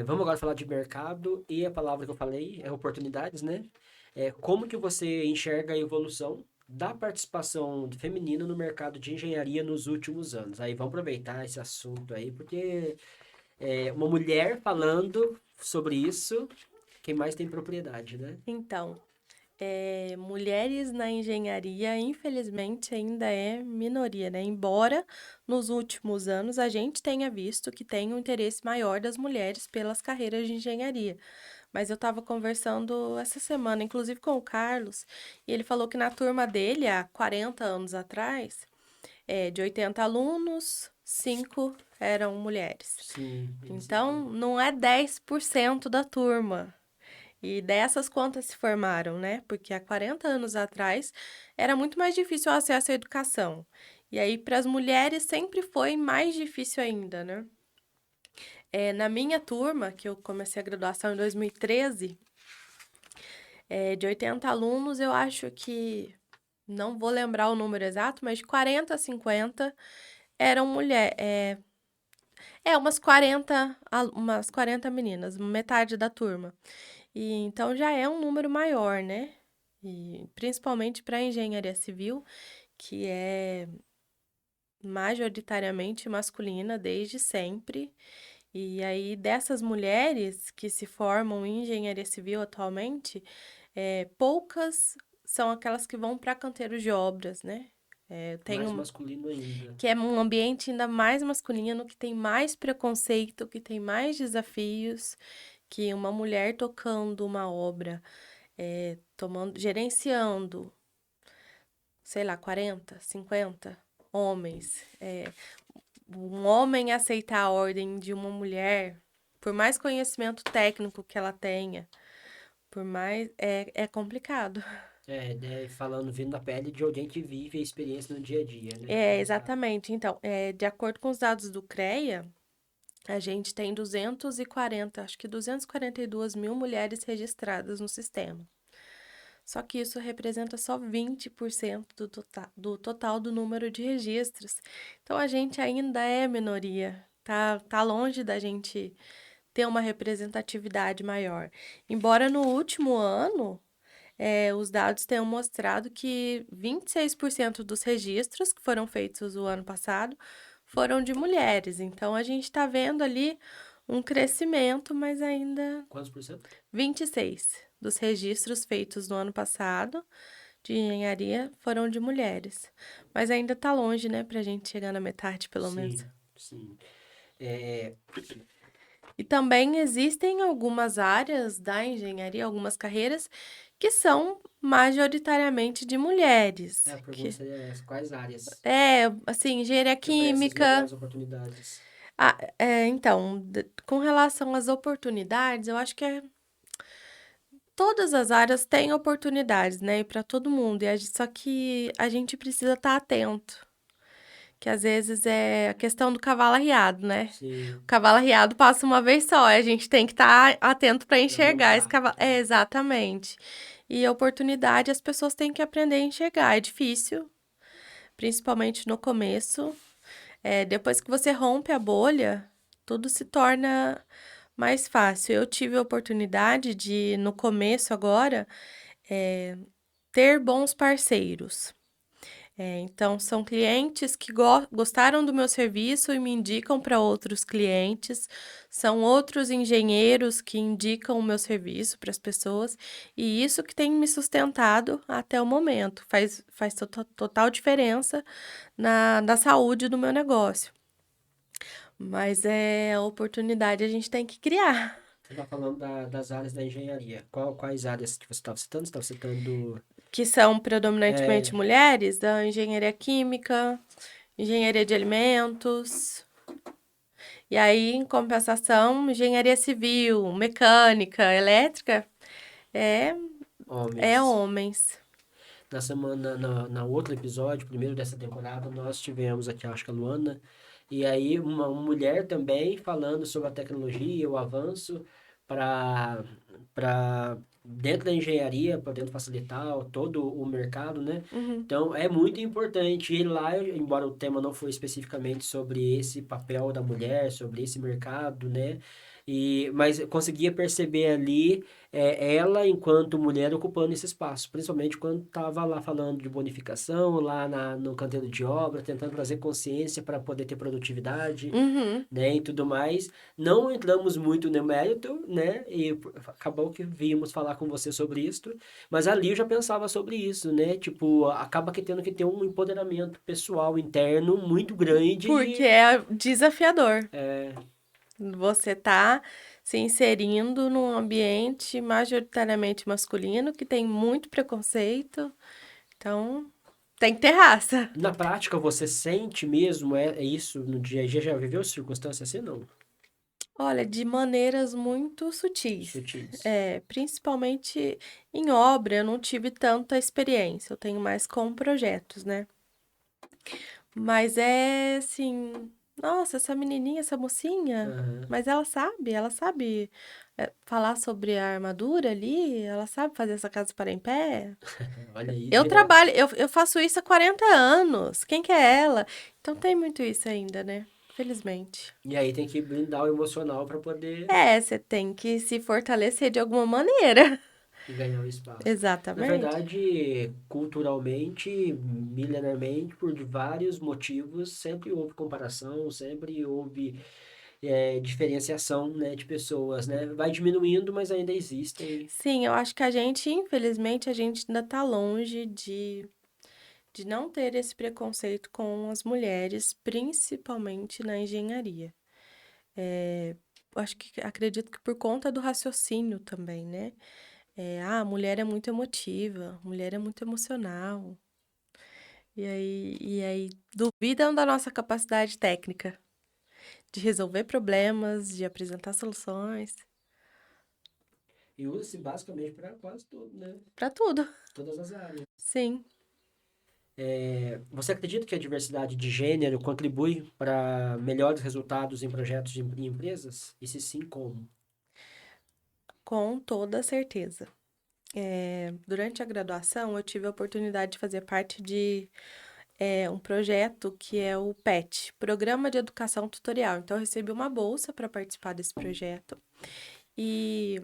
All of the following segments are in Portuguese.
Vamos agora falar de mercado e a palavra que eu falei é oportunidades, né? Como que você enxerga a evolução da participação feminina no mercado de engenharia nos últimos anos? Aí vamos aproveitar esse assunto aí, porque uma mulher falando sobre isso, quem mais tem propriedade, né? Então, mulheres na engenharia, infelizmente, ainda é minoria, né? Embora nos últimos anos a gente tenha visto que tem um interesse maior das mulheres pelas carreiras de engenharia. Mas eu estava conversando essa semana, inclusive com o Carlos, e ele falou que na turma dele, há 40 anos atrás, de 80 alunos, 5 eram mulheres. Sim, Então, não é 10% da turma. E dessas quantas se formaram, né? Porque há 40 anos atrás era muito mais difícil o acesso à educação. E aí, para as mulheres, sempre foi mais difícil ainda, né? Na minha turma, que eu comecei a graduação em 2013, de 80 alunos, eu acho que, não vou lembrar o número exato, mas de 40 a 50 eram mulheres. Umas 40 meninas, metade da turma. E então já é um número maior, né? E principalmente para a engenharia civil, que é majoritariamente masculina desde sempre. E aí, dessas mulheres que se formam em engenharia civil atualmente, poucas são aquelas que vão para canteiros de obras, né? mais masculino ainda. Que é um ambiente ainda mais masculino, que tem mais preconceito, que tem mais desafios, que uma mulher tocando uma obra, gerenciando, sei lá, 40, 50 homens. Um homem aceitar a ordem de uma mulher, por mais conhecimento técnico que ela tenha, por mais. É complicado. Falando, vindo da pele de alguém que vive a experiência no dia a dia, né? Complicado. Exatamente. Então, de acordo com os dados do CREA, a gente tem 240, acho que 242 mil mulheres registradas no sistema. Só que isso representa só 20% do total do número de registros. Então a gente ainda é minoria. Tá longe da gente ter uma representatividade maior. Embora no último ano, os dados tenham mostrado que 26% dos registros que foram feitos o ano passado foram de mulheres. Então a gente está vendo ali um crescimento, mas ainda Quantos por cento? 26 dos registros feitos no ano passado de engenharia foram de mulheres. Mas ainda está longe, né, para a gente chegar na metade, pelo menos. Sim, sim. É, E também existem algumas áreas da engenharia, algumas carreiras, que são majoritariamente de mulheres. a pergunta seria essa: quais áreas Assim, engenharia que oferecem as química. melhores oportunidades? Então, com relação às oportunidades, eu acho que todas as áreas têm oportunidades, né, para todo mundo. Só que a gente precisa estar atento. Que às vezes é a questão do cavalo arriado, né? O Sim, cavalo arriado passa uma vez só, a gente tem que estar atento para para ver o enxergar esse gráfico, cavalo. né? Exatamente. E a oportunidade as pessoas têm que aprender a enxergar. É difícil, principalmente no começo. Depois que você rompe a bolha, tudo se torna mais fácil. Eu tive a oportunidade de, no começo agora, é, ter bons parceiros. Então, são clientes que gostaram do meu serviço e me indicam para outros clientes, são outros engenheiros que indicam o meu serviço para as pessoas, e isso que tem me sustentado até o momento. Faz total diferença na saúde do meu negócio. Mas a oportunidade a gente tem que criar. Você está falando das áreas da engenharia. Quais áreas que você estava citando? Você estava citando. Que são predominantemente É, mulheres, da engenharia química, engenharia de alimentos. E aí, em compensação, engenharia civil, mecânica, elétrica, é, é homens. homens. Na semana, na outro episódio, primeiro dessa temporada, nós tivemos aqui, acho que a Luana, e aí uma mulher também falando sobre a tecnologia, o avanço para dentro da engenharia, podendo facilitar todo o mercado, né? Uhum. Então é muito importante ir lá, embora o tema não foi especificamente sobre esse papel da mulher, sobre esse mercado, né? Mas eu conseguia perceber ali ela, enquanto mulher, ocupando esse espaço, principalmente quando estava lá falando de bonificação, lá no canteiro de obra, tentando trazer consciência para poder ter produtividade, Uhum. né, e tudo mais. Não entramos muito no mérito, né, e acabou que vimos falar com você sobre isso, mas ali eu já pensava sobre isso, né, tipo, acaba que tendo que ter um empoderamento pessoal interno muito grande Porque de... é desafiador. Você tá se inserindo num ambiente majoritariamente masculino que tem muito preconceito, então tem que ter raça. Na prática, você sente mesmo isso no dia a dia? Já viveu circunstâncias assim, não? Olha, de maneiras muito sutis. Sutis. É, principalmente em obra, eu não tive tanta experiência, eu tenho mais com projetos, né? Mas é assim, nossa, essa menininha, essa mocinha, Aham. mas ela sabe falar sobre a armadura ali, ela sabe fazer essa casa parar em pé. Olha aí, Eu direto. trabalho, eu faço isso há 40 anos. Quem que é ela? Então tem muito isso ainda, né? Felizmente. E aí tem que blindar o emocional para poder É, você tem que se fortalecer de alguma maneira. ganhar o espaço. Na Exatamente. verdade, culturalmente, milenarmente, por vários motivos, sempre houve comparação, sempre houve diferenciação, né, de pessoas, né? Vai diminuindo, mas ainda existem. Sim, eu acho que a gente, infelizmente, a gente ainda tá longe de não ter esse preconceito com as mulheres, principalmente na engenharia. Eu acho que acredito que por conta do raciocínio também, né? A mulher é muito emotiva, a mulher é muito emocional. E aí duvidam da nossa capacidade técnica de resolver problemas, de apresentar soluções, E usa-se basicamente para quase tudo, né? para tudo. Todas as áreas. Sim, Você acredita que a diversidade de gênero contribui para melhores resultados em projetos em empresas? E se sim, como? com toda certeza. Durante a graduação, eu tive a oportunidade de fazer parte de um projeto que é o PET, Programa de Educação Tutorial. Então, eu recebi uma bolsa para participar desse projeto. E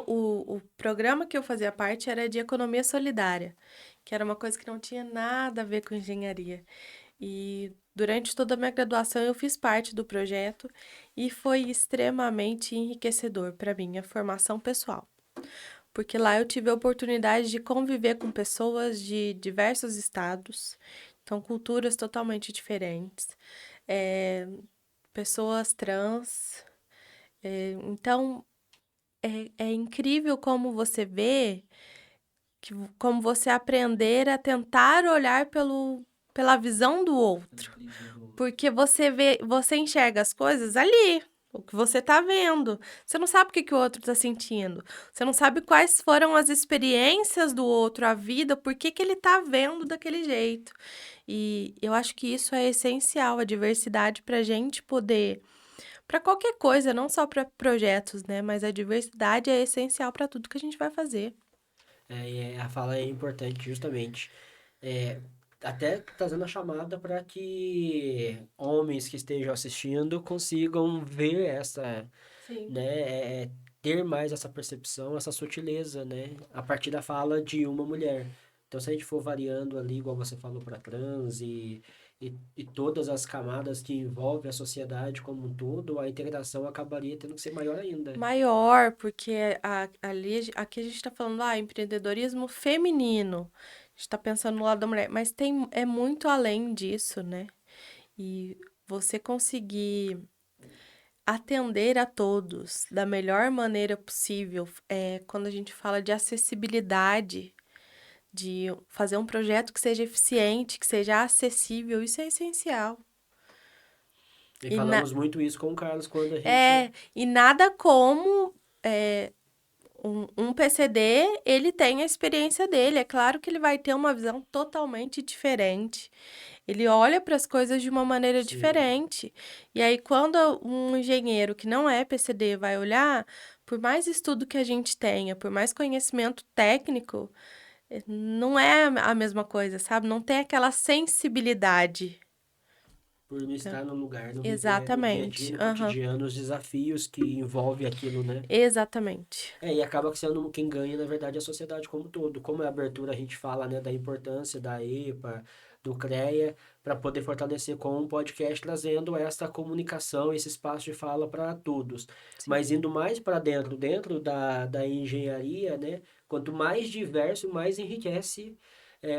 o programa que eu fazia parte era de economia solidária, que era uma coisa que não tinha nada a ver com engenharia. E durante toda a minha graduação eu fiz parte do projeto e foi extremamente enriquecedor para mim, a formação pessoal. Porque lá eu tive a oportunidade de conviver com pessoas de diversos estados, então culturas totalmente diferentes, eh, pessoas trans. Então é incrível como você vê, como você aprender a tentar olhar pela visão do Pelo outro. prisma do outro. Porque você enxerga as coisas ali, o que você tá vendo. Você não sabe o que que o outro tá sentindo. Você não sabe quais foram as experiências do outro, a vida, por que que ele tá vendo daquele jeito. E eu acho que isso é essencial, a diversidade pra gente poder, pra qualquer coisa, não só pra projetos, né? Mas a diversidade é essencial pra tudo que a gente vai fazer. A fala é importante, justamente. É, até trazendo a chamada para que homens que estejam assistindo consigam ver essa, Sim. né, ter mais essa percepção, essa sutileza, né, a partir da fala de uma mulher. Então, se a gente for variando ali, igual você falou, para trans e todas as camadas que envolvem a sociedade como um todo, a integração acabaria tendo que ser maior ainda. Maior, porque ali, aqui a gente está falando, empreendedorismo feminino. A gente está pensando no lado da mulher, mas é muito além disso, né? E você conseguir atender a todos da melhor maneira possível, quando a gente fala de acessibilidade, de fazer um projeto que seja eficiente, que seja acessível, isso é essencial. E E, na, falamos muito isso com o Carlos quando a gente... e nada como um PCD, ele tem a experiência dele. É claro que ele vai ter uma visão totalmente diferente. Ele olha para as coisas de uma maneira Sim. diferente. E aí, quando um engenheiro que não é PCD vai olhar, por mais estudo que a gente tenha, por mais conhecimento técnico, não é a mesma coisa, sabe? Não tem aquela sensibilidade. por não Então, estar no lugar, não viver no dia a dia, exatamente. no Aham. cotidiano, os desafios que envolve aquilo, né? Exatamente. E acaba que sendo quem ganha, na verdade, é a sociedade como um todo. Como é a abertura, a gente fala, né, da importância da EPA, do CREA, para poder fortalecer com um podcast, trazendo essa comunicação, esse espaço de fala para todos. Sim. Mas indo mais para dentro, da engenharia, né, quanto mais diverso, mais enriquece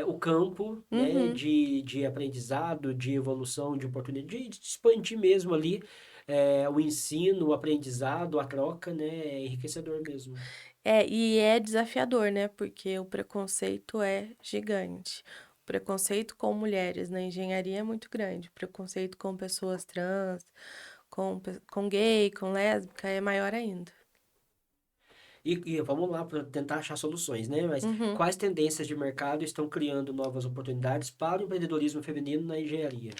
o campo, né, Uhum. de aprendizado, de evolução, de oportunidade, de expandir mesmo ali o ensino, o aprendizado, a troca, né, é enriquecedor mesmo. E é desafiador, né? Porque o preconceito é gigante. O preconceito com mulheres na engenharia é muito grande. O preconceito com pessoas trans, com gay, com lésbica é maior ainda. E vamos lá para tentar achar soluções, né? Mas Uhum. quais tendências de mercado estão criando novas oportunidades para o empreendedorismo feminino na engenharia?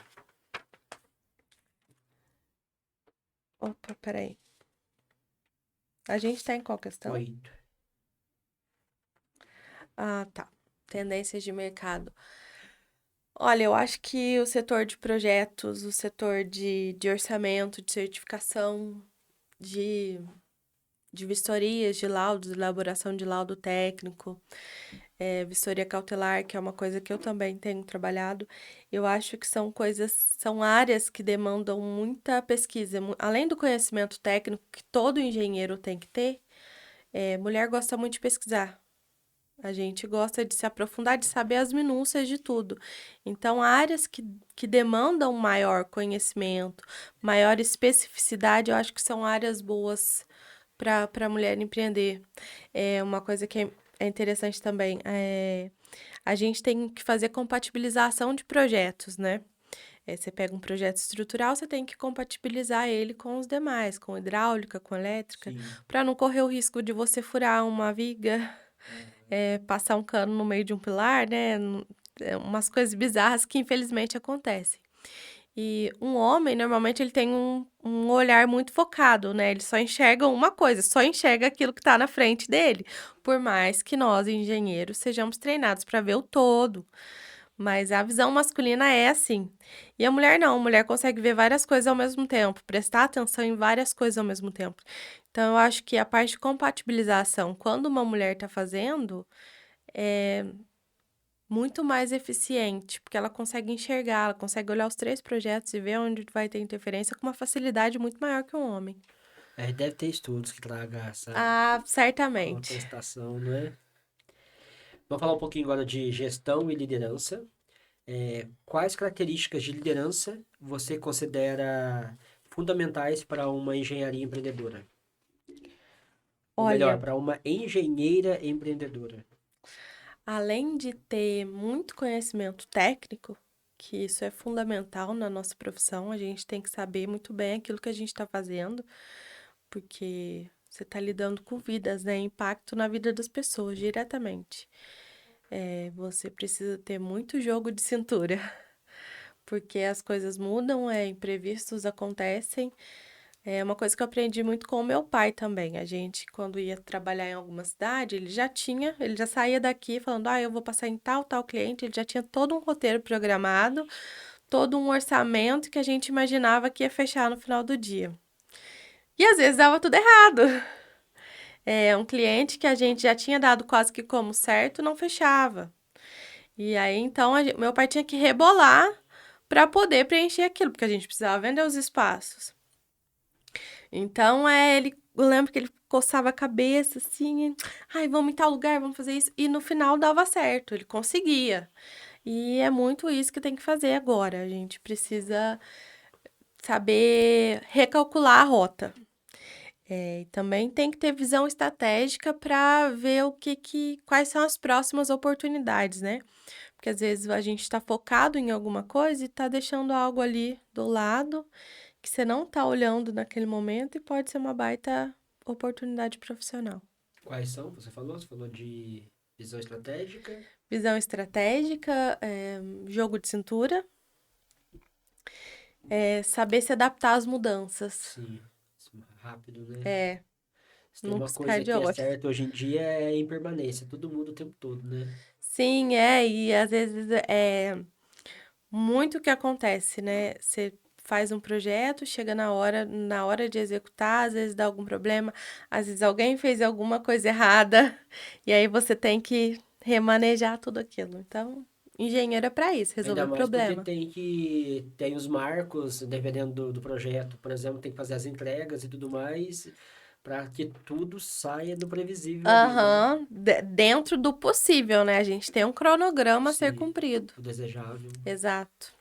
Opa, peraí. A gente tá em qual questão? 8. Ah, tá. Tendências de mercado. Olha, eu acho que o setor de projetos, o setor de orçamento, de certificação, de, de vistorias, de laudos, elaboração de laudo técnico, vistoria cautelar, que é uma coisa que eu também tenho trabalhado. Eu acho que são coisas, são áreas que demandam muita pesquisa. Além do conhecimento técnico que todo engenheiro tem que ter, mulher gosta muito de pesquisar. A gente gosta de se aprofundar, de saber as minúcias de tudo. Então, áreas que demandam maior conhecimento, maior especificidade, eu acho que são áreas boas para a mulher empreender. Uma coisa que é interessante também a gente tem que fazer compatibilização de projetos, né? Você pega um projeto estrutural, você tem que compatibilizar ele com os demais, com hidráulica, com elétrica, Sim. para não correr o risco de você furar uma viga, passar um cano no meio de um pilar, né? Umas coisas bizarras que infelizmente acontecem. E um homem, normalmente, ele tem um olhar muito focado, né? Ele só enxerga uma coisa, só enxerga aquilo que está na frente dele. Por mais que nós, engenheiros, sejamos treinados para ver o todo. Mas a visão masculina é assim. E a mulher não, a mulher consegue ver várias coisas ao mesmo tempo, prestar atenção em várias coisas ao mesmo tempo. Então, eu acho que a parte de compatibilização, quando uma mulher está fazendo, é muito mais eficiente, porque ela consegue enxergar, ela consegue olhar os três projetos e ver onde vai ter interferência com uma facilidade muito maior que um homem. Deve ter estudos que tragam essa Ah, certamente. contestação, não é? Vamos falar um pouquinho agora de gestão e liderança. Quais características de liderança você considera fundamentais para uma engenharia empreendedora? Ou melhor, Olha, para uma engenheira empreendedora? além de ter muito conhecimento técnico, que isso é fundamental na nossa profissão, a gente tem que saber muito bem aquilo que a gente está fazendo, porque você está lidando com vidas, né? Impacto na vida das pessoas diretamente. Você precisa ter muito jogo de cintura, porque as coisas mudam, imprevistos acontecem. É uma coisa que eu aprendi muito com o meu pai também. A gente, quando ia trabalhar em alguma cidade, ele já saía daqui falando, eu vou passar em tal cliente, ele já tinha todo um roteiro programado, todo um orçamento que a gente imaginava que ia fechar no final do dia. E às vezes dava tudo errado. Um cliente que a gente já tinha dado quase que como certo, não fechava. E aí, então, meu pai tinha que rebolar para poder preencher aquilo, porque a gente precisava vender os espaços. Então, eu lembro que ele coçava a cabeça assim, ai, vamos em tal lugar, vamos fazer isso. E no final dava certo, ele conseguia. E é muito isso que tem que fazer agora. A gente precisa saber recalcular a rota. E também tem que ter visão estratégica para ver quais são as próximas oportunidades, né? Porque às vezes a gente está focado em alguma coisa e está deixando algo ali do lado que você não está olhando naquele momento e pode ser uma baita oportunidade profissional. Quais são? Você falou de visão estratégica. Visão estratégica, jogo de cintura, saber se adaptar às mudanças. Sim, rápido, né? É, Se tem num uma piscar coisa de que é olhos. certa hoje em dia é impermanência, todo mundo o tempo todo, né? Sim, e às vezes muito o que acontece, né? Você faz um projeto, chega na hora de executar, às vezes dá algum problema, às vezes alguém fez alguma coisa errada, e aí você tem que remanejar tudo aquilo. Então, engenheiro é para isso, Ainda resolver mais porque problema. tem os marcos, dependendo do projeto, por exemplo, tem que fazer as entregas e tudo mais, para que tudo saia no previsível ali, né? Aham, dentro do possível, né? A gente tem um cronograma a ser Sim, cumprido. o desejável. Exato.